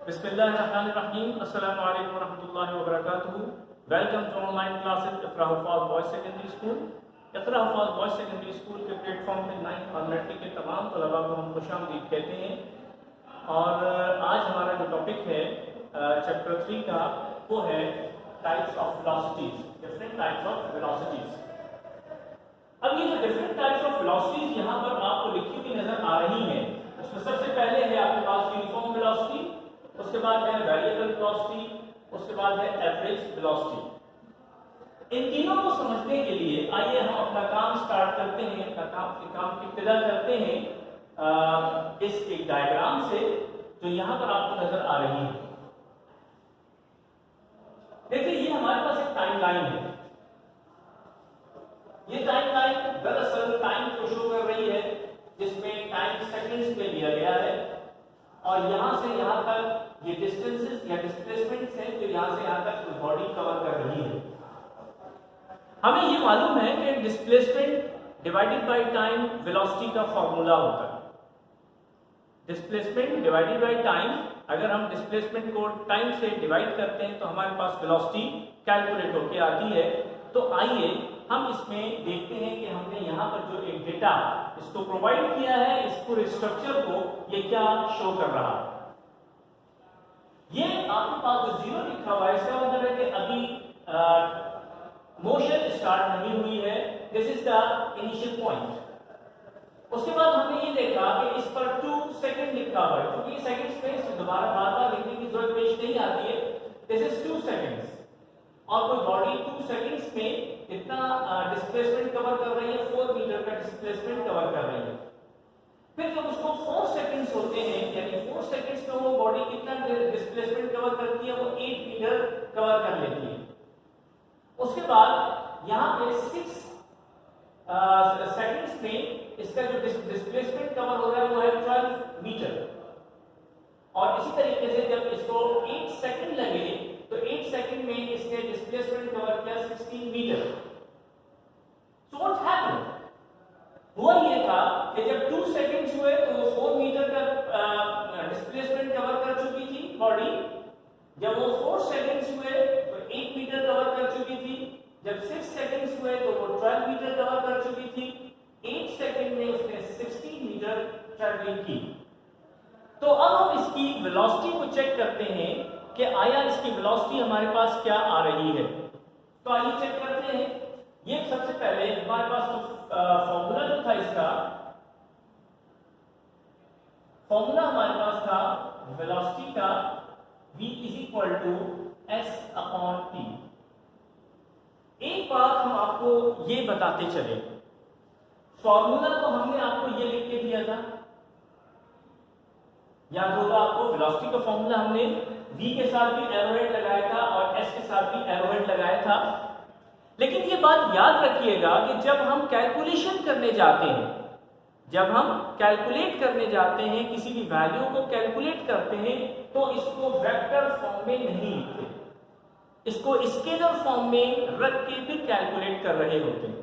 बिस्मिल्लाहिर्रहमानिर्रहीम। अस्सलामु अलैकुम रहमतुल्लाहि व बरकातुहू। Welcome to online classes Iqra Huffaz boys secondary school. Iqra Huffaz boys secondary school के प्लेटफॉर्म पे 9th और मैट्रिक के तमाम तलबा को हम खुशामदीद कहते हैं। और आज हमारा जो टॉपिक है चैप्टर 3 का, वो है types of velocities, different types of velocities. अब ये जो डिफरेंट टाइप्स ऑफ वेलोसिटीज यहाँ पर आपको लिखी हुई नजर आ रही है, उसमें सबसे पहले है आपके पास यूनिफॉर्म वेलोसिटी, उसके बाद है वेरिएबल वेलोसिटी, उसके बाद है एवरेज वेलोसिटी। इन तीनों को समझने के लिए आइए हम अपना काम स्टार्ट करते हैं, अपना काम की इब्तिदा करते हैं इस एक डायग्राम से जो यहाँ पर आपको नजर आ रही है। देखिए ये हमारे पास एक टाइम लाइन है। ये टाइम लाइन दरअसल टाइम को शो कर रही है, जिसमें टाइम सेकंड्स में लिया गया है और यहां से यहां तक ये डिस्टेंसेस या डिस्प्लेसमेंट्स हैं जो यहां से यहां तक बॉडी कवर कर रही है। हमें ये मालूम है कि displacement divided by time velocity का फॉर्मूला होता है। डिस्प्लेसमेंट डिवाइडेड बाय टाइम, अगर हम डिस्प्लेसमेंट को टाइम से डिवाइड करते हैं तो हमारे पास वेलोसिटी कैलकुलेट होकर आती है। तो आइए हम इसमें देखते हैं कि हमने यहाँ पर जो एक डेटा इसको प्रोवाइड किया है, इस पूरे स्ट्रक्चर को ये क्या शो कर रहा है। ये आपके पास जो जीरो लिखा हुआ है इसका मतलब है कि अभी मोशन स्टार्ट नहीं हुई है। This is the initial point. उसके बाद हमने ये देखा कि इस पर 2 सेकंड लिखा हुआ है, क्योंकि सेकंड स्पेस दोबारा बार-बार लिखने की जरूरत पेश नहीं आती है। दिस इज 2 सेकंड्स और कोई बॉडी 2 सेकंड्स में कितना डिस्प्लेसमेंट कवर कर रही है, 4 मीटर का डिस्प्लेसमेंट कवर कर रही है। फिर जब उसको 4 सेकंड्स होते हैं, यानी 4 सेकंड्स में वो बॉडी कितना डिस्प्लेसमेंट कवर करती है, वो 8 मीटर कवर कर लेती है। उसके बाद यहाँ पे 6 सेकंड्स में इसका जो डिस्प्लेसमेंट कवर हो रहा है वो है 12 मीटर। और इसी तरीके से जब इसको 8 सेकंड लगे तो 8 सेकंड में इसने डिस्प्लेसमेंट कवर किया 16 मीटर। सो व्हाट हैपेंड, हुआ ये था कि जब 2 सेकंड्स हुए तो वो 4 मीटर का डिस्प्लेसमेंट कवर कर चुकी थी बॉडी। जब वो 4 सेकंड्स हुए तो 8 मीटर कवर कर चुकी थी। जब 6 सेकंड्स हुए तो वो 12 मीटर कवर कर चुकी थी। 8 सेकंड में उसने 16 मीटर ट्रैवलिंग की। तो अब हम इसकी वेलोसिटी को चेक करते हैं कि आया इसकी वेलोसिटी हमारे पास क्या आ रही है। तो आइए चेक करते हैं। ये सबसे पहले हमारे पास फॉर्मूला जो था, इसका फॉर्मूला हमारे पास था वेलोसिटी का v = s/t। एक बात हम आपको ये बताते चले, फॉर्मूला तो हमने आपको ये लिख के दिया था, याद होगा आपको। वेलोसिटी का फॉर्मूला हमने v के साथ भी एरोहेड लगाया था और s के साथ भी एरोहेड लगाया था। लेकिन ये बात याद रखिएगा कि जब हम कैलकुलेशन करने जाते हैं, जब हम कैलकुलेट करने जाते हैं, किसी भी वैल्यू को कैलकुलेट करते हैं, तो इसको वेक्टर फॉर्म में नहीं लिखते, इसको स्केलर फॉर्म में रख के फिर कैलकुलेट कर रहे होते हैं।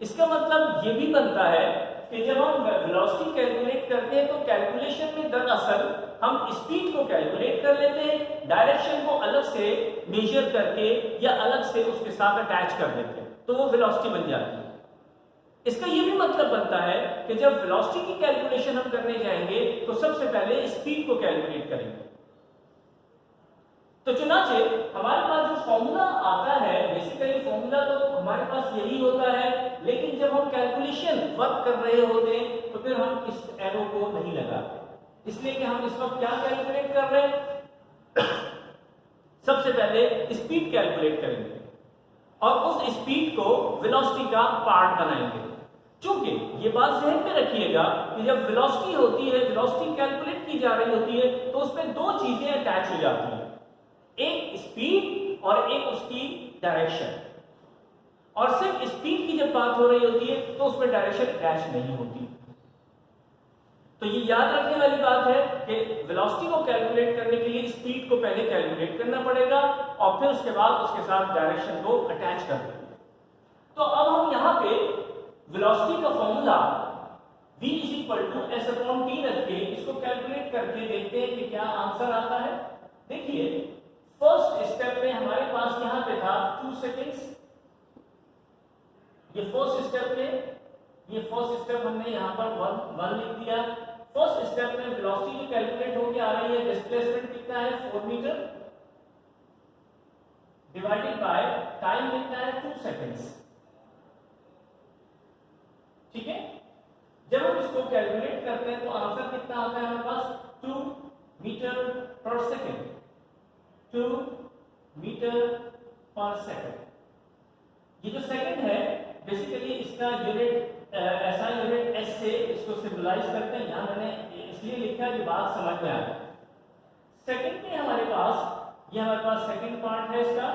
इसका मतलब ये भी बनता है कि जब हम वेलोसिटी कैलकुलेट करते हैं तो कैलकुलेशन में दरअसल हम स्पीड को कैलकुलेट कर लेते हैं, डायरेक्शन को अलग से मेजर करके या अलग से उसके साथ अटैच कर देते हैं, तो वो वेलोसिटी बन जाती है। इसका ये भी मतलब बनता है कि जब वेलोसिटी की कैलकुलेशन हम करने जाएंगे तो सबसे पहले स्पीड को कैलकुलेट करेंगे। तो चुनाचे हमारे पास जो फॉर्मूला आता है, बेसिकली फॉर्मूला तो हमारे पास यही होता है, लेकिन जब हम कैलकुलेशन वर्क कर रहे होते हैं तो फिर हम इस एरो को नहीं लगाते, इसलिए कि हम इस वक्त क्या कैलकुलेट कर रहे हैं। सबसे पहले स्पीड कैलकुलेट करेंगे और उस स्पीड को वेलोसिटी का पार्ट बनाएंगे। चूंकि ये बात ध्यान में रखिएगा कि जब वेलोसिटी होती है, वेलोसिटी कैलकुलेट की जा रही होती है, तो उसमें 2 चीजें अटैच हो जाती हैं, एक स्पीड और एक उसकी डायरेक्शन। और सिर्फ स्पीड की जब बात हो रही होती है तो उसमें डायरेक्शन अटैच नहीं होती। तो ये याद रखने वाली बात है कि वेलोसिटी को कैलकुलेट करने के लिए स्पीड को पहले कैलकुलेट करना पड़ेगा और फिर उसके बाद उसके साथ डायरेक्शन को अटैच कर देंगे। तो अब हम यहाँ पे वेलोसिटी का फॉर्मूला v = s/t रख के इसको कैलकुलेट करके देखते हैं कि क्या आंसर आता है। देखिए फर्स्ट स्टेप में हमारे पास यहां पे था 2 सेकंड्स, ये फर्स्ट स्टेप में, ये फर्स्ट स्टेप हमने यहां पर 1 लिख दिया। फर्स्ट स्टेप में वेलोसिटी जो कैलकुलेट होके आ रही है, डिस्प्लेसमेंट कितना है 4 मीटर डिवाइडेड बाय टाइम कितना है 2 सेकंड्स। ठीक है, जब हम इसको कैलकुलेट करते हैं तो आंसर कितना आता है हमारे पास 2 मीटर पर सेकंड, 2 मीटर पर सेकंड। ये जो सेकंड है बेसिकली इसका यूनिट ऐसा यूनिट एस से इसको सिंबलाइज करते हैं, यहां मैंने इसलिए लिखा है कि बात समझ में आए। सेकंड में हमारे पास ये हमारे पास सेकंड पार्ट है इसका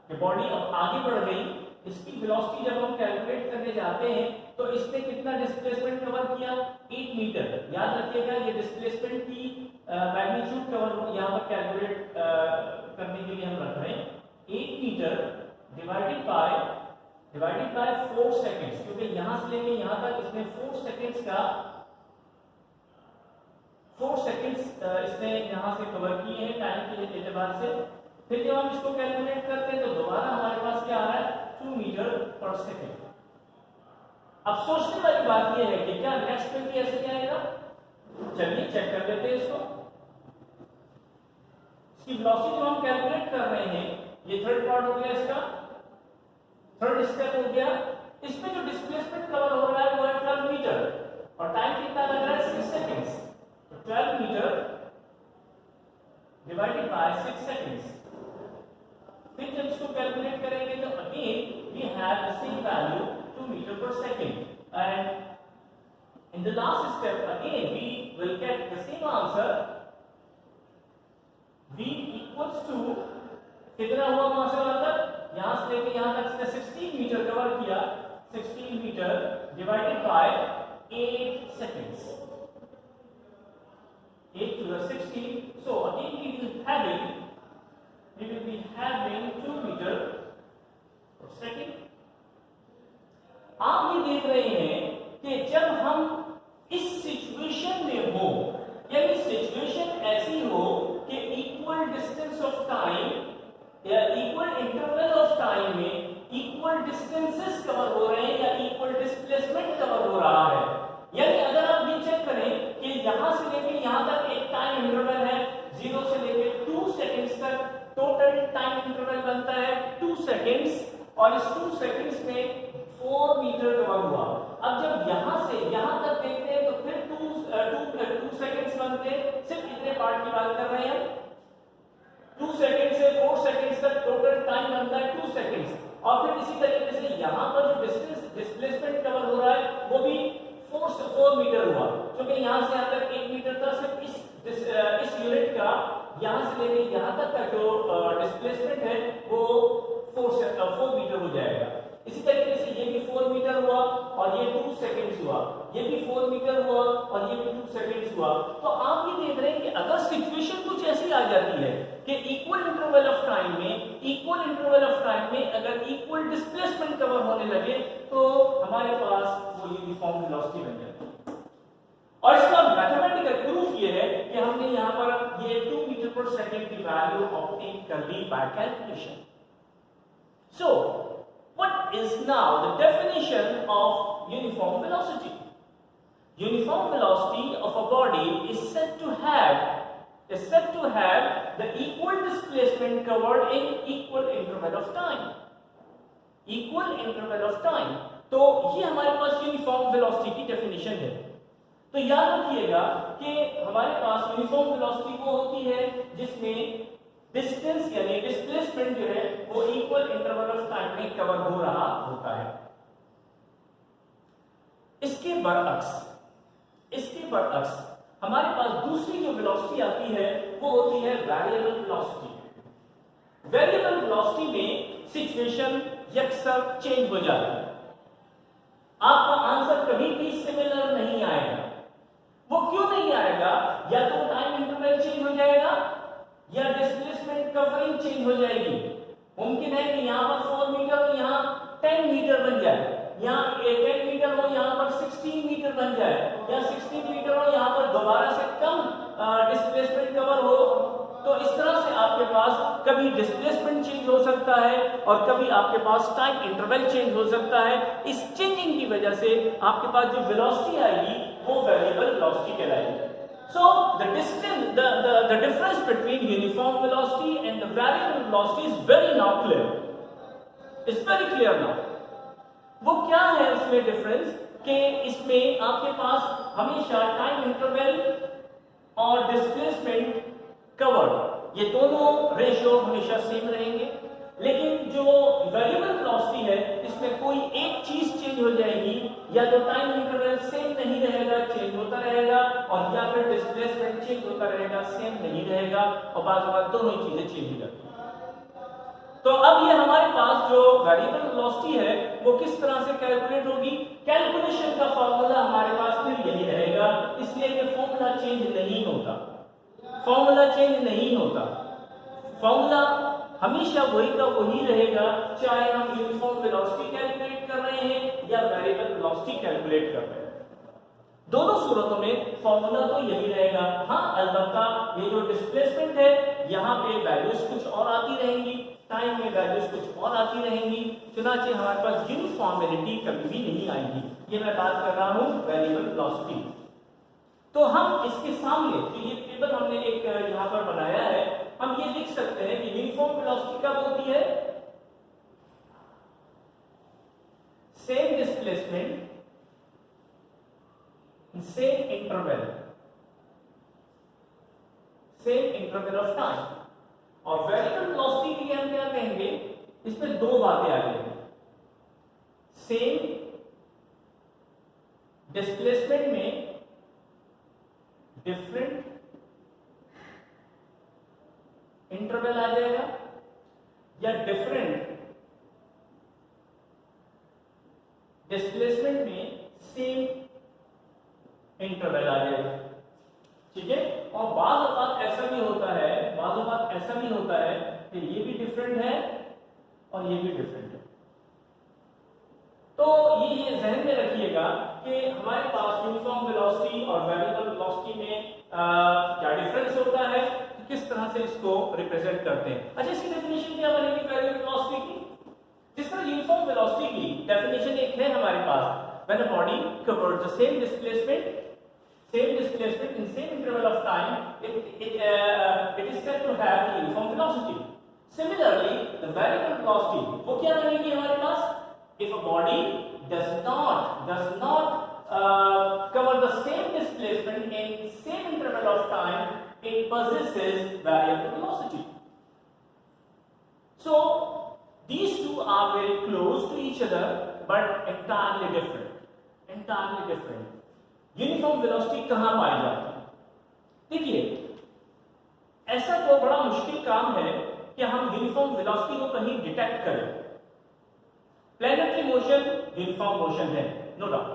कि बॉडी अब आगे बढ़ गई, इसकी वेलोसिटी जब हम कैलकुलेट करने जाते हैं तो इसने कितना डिस्प्लेसमेंट कवर किया 8 मीटर। याद रखिएगा ये डिस्प्लेसमेंट की मैग्नीट्यूड कवर यहां पर कैलकुलेट करने के लिए हम रख रहे हैं 8 मीटर डिवाइडेड बाय 4 सेकंड्स, क्योंकि यहां से लेके यहां तक इसने 4 सेकंड्स का 4 सेकंड्स इसने यहां से कवर किए हैं टाइम के एतबार से। फिर जब हम इसको कैलकुलेट करते हैं तो दोबारा हमारे पास क्या आ रहा है 2 मीटर पर सेकंड। अब सोचने वाली बात यह है कि क्या नेक्स्ट में भी ऐसे ही आएगा, चलिए चेक कर लेते हैं इसको। इसकी वेलोसिटी जो हम कैलकुलेट कर रहे हैं, ये थर्ड पार्ट हो गया, इसका थर्ड स्टेप हो गया। इसमें जो डिस्प्लेसमेंट कवर हो रहा है वो है 12 मीटर और टाइम कितना लग रहा है 6 सेकंड्स। तो 12 मीटर डिवाइडेड बाय 6 सेकंड्स। फिर जब इसको कैलकुलेट करेंगे तो again we have the same value 2 meter per second, and in the last step again we will get the same answer। v equals to कितना हुआ वहां से वहां तक, यहां से लेके यहां तक इसने 16 मीटर कवर किया, 16 metre divided by 8 seconds, 8 to the 16। so again we will be having 2 meter per second। आप ये देख रहे हैं कि जब हम इस सिचुएशन में हो, यानी सिचुएशन ऐसी हो कि इक्वल डिस्टेंस ऑफ टाइम या इक्वल इंटरवल ऑफ टाइम में इक्वल डिस्टेंसेस कवर हो रहे हैं या इक्वल डिस्प्लेसमेंट कवर हो रहा है। यानी अगर आप ये चेक करें कि यहां से लेकर यहां तक एक टाइम इंटरवल है 0 से लेकर 2 सेकंड्स तक, टोटल टाइम इंटरवल बनता है 2 सेकंड्स और इस 2 सेकंड्स में 4 मीटर कवर हुआ। अब जब यहां से यहां तक देखते हैं तो फिर 2 सेकंड्स बनते हैं, सिर्फ इतने पार्ट की बात कर रहे हैं। 2 सेकंड से 4 सेकंड्स तक टोटल टाइम बनता है 2 सेकंड्स और फिर इसी तरीके से यहां पर जो डिस्प्लेसमेंट कवर हो रहा है वो भी 4 मीटर हुआ, क्योंकि यहां से यहां तक 1 मीटर था। सिर्फ इस यूनिट का यहां से लेकर यहां तक का जो डिस्प्लेसमेंट है वो 4 मीटर हो जाएगा। इसी तरीके से ये भी 4 मीटर हुआ और ये 2 सेकंड्स हुआ, ये भी 4 मीटर हुआ और ये भी 2 सेकंड्स हुआ। तो आप ये देख रहे हैं कि अगर सिचुएशन कुछ ऐसी आ जाती है कि इक्वल इंटरवल ऑफ टाइम में अगर इक्वल डिस्प्लेसमेंट कवर होने लगे तो हमारे पास वो यूनिफॉर्म वेलोसिटी बन जाती है। और इसका मैथमेटिकल प्रूफ ये है कि हमने यहां पर ये 2 मीटर पर सेकंड की वैल्यू ऑब्टेन कर ली by calculation. So what is now the definition of uniform velocity? Uniform velocity of a body is said to have the equal displacement covered in equal interval of time। equal interval of time, तो ये हमारे पास uniform velocity की definition है। तो याद रखिएगा कि हमारे पास यूनिफॉर्म वेलोसिटी वो होती है जिसमें डिस्टेंस यानी डिस्प्लेसमेंट जो है वो इक्वल इंटरवल ऑफ टाइम में कवर हो रहा होता है। इसके बरअक्स हमारे पास दूसरी जो वेलोसिटी आती है वो होती है वेरिएबल वेलोसिटी। वेरिएबल वेलोसिटी में सिचुएशन यकसर चेंज हो जाती है, आपका आंसर कभी भी सिमिलर नहीं आएगा। वो क्यों नहीं आएगा? या तो टाइम इंटरवल चेंज हो जाएगा या डिस्प्लेसमेंट कवरिंग चेंज हो जाएगी। मुमकिन है कि यहां पर 4 मीटर हो यहां 10 मीटर बन जाए, यहां 10 मीटर हो यहां पर 16 मीटर बन जाए, या 16 मीटर हो यहां पर दोबारा से कम डिस्प्लेसमेंट कवर हो। तो इस तरह से आप कभी डिस्प्लेसमेंट चेंज हो सकता है और कभी आपके पास टाइम इंटरवल चेंज हो सकता है। इस चेंजिंग की वजह से आपके पास जो वेलोसिटी आएगी वो वेरिएबल वेलोसिटी कहलाएगी। So the distance, the difference between uniform velocity and the variable velocity is very now clear. It's very clear now. वो क्या है उसमें डिफरेंस कि इसमें आपके पास हमेशा टाइम इंटरवल और डिस्प्लेसमेंट कवर्ड ये दोनों रेशियो हमेशा सेम रहेंगे, लेकिन जो वेरिएबल वेलोसिटी है इसमें कोई एक चीज चेंज हो जाएगी, या तो टाइम इंटरवल सेम नहीं रहेगा, चेंज होता रहेगा, और या फिर डिस्प्लेसमेंट चेंज होता रहेगा, सेम नहीं रहेगा, और बाद में दोनों ही चीजें चेंज हो जाती हैं। तो अब ये हमारे पास जो वेरिएबल वेलोसिटी है वो किस तरह से कैलकुलेट होगी? कैलकुलेशन का फॉर्मूला हमारे पास फिर यही रहेगा, इसलिए कि फॉर्मूला चेंज नहीं होता, फॉर्मूला चेंज नहीं होता, फॉर्मूला हमेशा वही का वही रहेगा, चाहे हम यूनिफॉर्म वेलोसिटी कैलकुलेट कर रहे हैं या वेरिएबल वेलोसिटी कैलकुलेट कर रहे हैं। दोनों सूरतों में फॉर्मूला तो यही रहेगा। हाँ, अलबत्ता ये जो डिस्प्लेसमेंट है यहाँ पे वैल्यूज कुछ और आती रहेंगी, टाइम में वैल्यूज कुछ और आती रहेंगी, चुनाचे हमारे पास यूनिफॉर्मिलिटी कभी भी नहीं आएगी। ये मैं बात कर रहा हूँ वेरिएबल वेलोसिटी। तो हम इसके सामने जो ये टेबल हमने एक यहाँ पर बनाया है, हम ये लिख सकते हैं कि यूनिफॉर्म वेलोसिटी कब होती है? Same displacement same interval of time. और वेरिएबल वेलोसिटी के लिए हम क्या कहेंगे? इसमें दो बातें आ जाएंगी, सेम डिस्प्लेसमेंट में डिफरेंट इंटरवल आ जाएगा, या डिफरेंट डिस्प्लेसमेंट में सेम इंटरवल आ जाएगा। ठीक है, और बाज़ औक़ात ऐसा भी होता है, बाज़ औक़ात ऐसा भी होता है कि ये भी डिफरेंट है और ये भी डिफरेंट है। तो ये जहन में रखिएगा कि हमारे पास यूनिफॉर्म वेलोसिटी और वेरिएबल वेलोसिटी में क्या डिफरेंस होता है, किस तरह से इसको रिप्रेजेंट करते हैं। अच्छा, इसकी डेफिनेशन क्या बनेगी वेरिएबल वेलोसिटी की? जिस तरह यूनिफॉर्म वेलोसिटी की डेफिनेशन एक है हमारे पास, when a body covers the same displacement in same interval of time, it is said to have the uniform velocity. Similarly, the variable velocity वो क्या बनेगी हमारे पास? If a body does not cover the same displacement in same interval of time, it possesses variable velocity. So these two are very close to each other, but entirely different. Uniform velocity कहां पाई जाती है? देखिए, ऐसा तो बड़ा मुश्किल काम है कि हम यूनिफॉर्म वेलोसिटी को कहीं डिटेक्ट करें। प्लैनेटरी मोशन यूनिफॉर्म मोशन है, नो डाउट।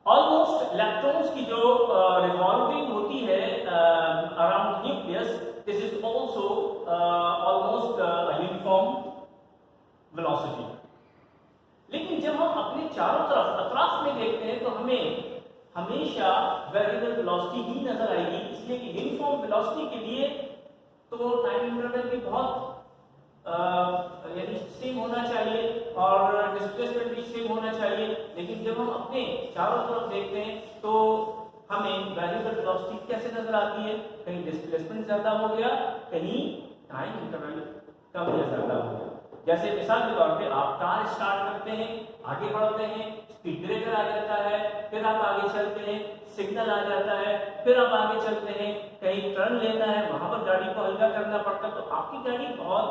ऑलमोस्ट इलेक्ट्रॉन्स की जो रिवॉल्विंग होती है around nucleus, this is also almost uniform velocity. लेकिन जब हम अपने चारों तरफ अतराफ में देखते हैं तो हमें हमेशा वेरिएबल वेलोसिटी ही नजर आएगी, इसलिए कि यूनिफॉर्म वेलोसिटी के लिए तो टाइम इंटरवल भी बहुत यानी सेम होना चाहिए और डिस्प्लेसमेंट भी सेम होना चाहिए। लेकिन जब हम अपने चारों तरफ देखते हैं तो हमें वेरिएबल वेलोसिटी कैसे नजर आती है? कहीं डिस्प्लेसमेंट ज्यादा हो गया, कहीं टाइम इंटरवल कम या ज्यादा हो गया। जैसे मिसाल के तौर पे आप कार स्टार्ट करते हैं, आगे बढ़ते हैं, स्पीड ब्रेकर आ जाता है, फिर आप आगे चलते हैं, सिग्नल आ जाता है, फिर आप आगे चलते हैं, कहीं टर्न लेना है, वहां पर गाड़ी को हल्का करना पड़ता है, तो आपकी गाड़ी बहुत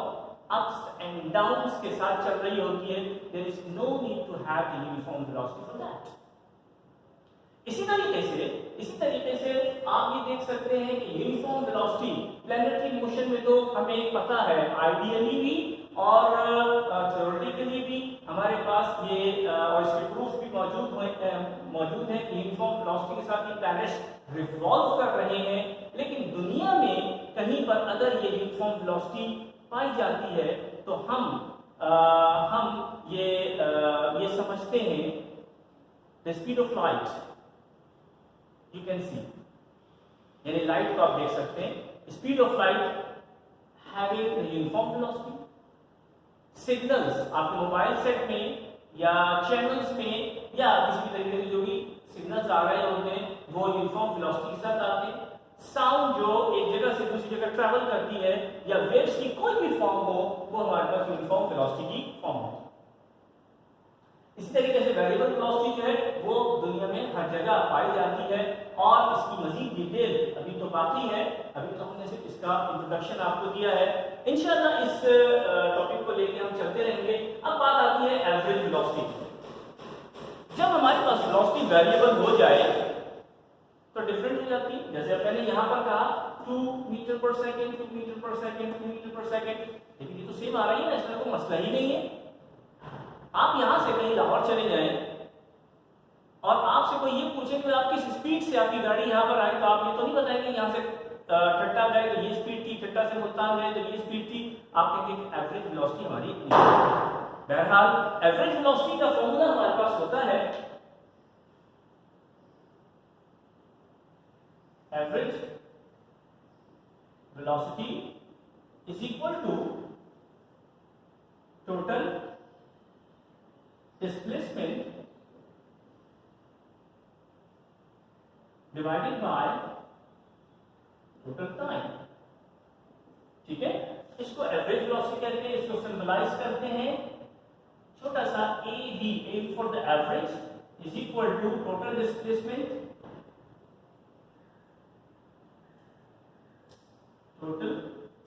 अप्स एंड डाउन्स के साथ चल रही होती है। There is no need to have the uniform velocity for that. इसी तरीके से आप ये देख सकते हैं कि यूनिफॉर्म वेलोसिटी प्लैनेटरी मोशन में तो हमें पता है, आइडियली भी और थ्योरेटिकली भी हमारे पास ये और इसके प्रूफ भी मौजूद है कि यूनिफॉर्म वेलोसिटी के साथ ये प्लैनेट्स रिवॉल्व कर रहे हैं। लेकिन दुनिया में कहीं पर अगर ये यूनिफॉर्म वेलोसिटी पाई जाती है तो हम ये समझते हैं the speed of light, you can see, यानी लाइट को आप देख सकते हैं, speed of light having uniform velocity. Signals आपके मोबाइल सेट में या चैनल्स में या किसी भी तरीके से जो भी सिग्नल्स आ रहे होते हैं वो यूनिफॉर्म वेलोसिटी के साथ आते हैं। साउंड जो एक जगह से दूसरी जगह ट्रैवल करती है या वेव्स की कोई भी फॉर्म हो वो हमारे पास यूनिफॉर्म वेलोसिटी की फॉर्म होती है। इसी तरीके से वेरिएबल वेलोसिटी जो है वो दुनिया में हर जगह पाई जाती है और इसकी मजीद डिटेल अभी तो बाकी है, अभी तो हमने सिर्फ इसका इंट्रोडक्शन आपको दिया है। इंशाल्लाह इस टॉपिक को लेके हम चलते रहेंगे। अब बात आती है एवरेज वेलोसिटी। जब हमारे पास वेलोसिटी वेरिएबल हो जाए तो डिफरेंट हो जाती है। जैसे मैंने यहाँ पर कहा 2 मीटर पर सेकेंड, 2 मीटर पर सेकेंड, 2 मीटर पर सेकेंड, लेकिन ये तो सेम आ रही है ना, इसमें कोई मसला ही नहीं है। आप यहां से कहीं लाहौर चले जाएं और आपसे कोई ये पूछे कि आप किस स्पीड से आपकी गाड़ी यहां पर आई, तो आप ये तो नहीं बताएंगे यहां से ठट्टा गए तो ये स्पीड थी, ठट्टा से मुल्तान गए तो ये स्पीड थी। आप कहेंगे एवरेज वेलोसिटी हमारी इतनी है। बहरहाल एवरेज वेलोसिटी का फॉर्मूला हमारे पास होता है average velocity is equal to total displacement divided by total time. ठीक है, इसको एवरेज वेलोसिटी कहते हैं। इसको सिंबलाइज करते हैं छोटा सा AV, A for the average is equal to total displacement, total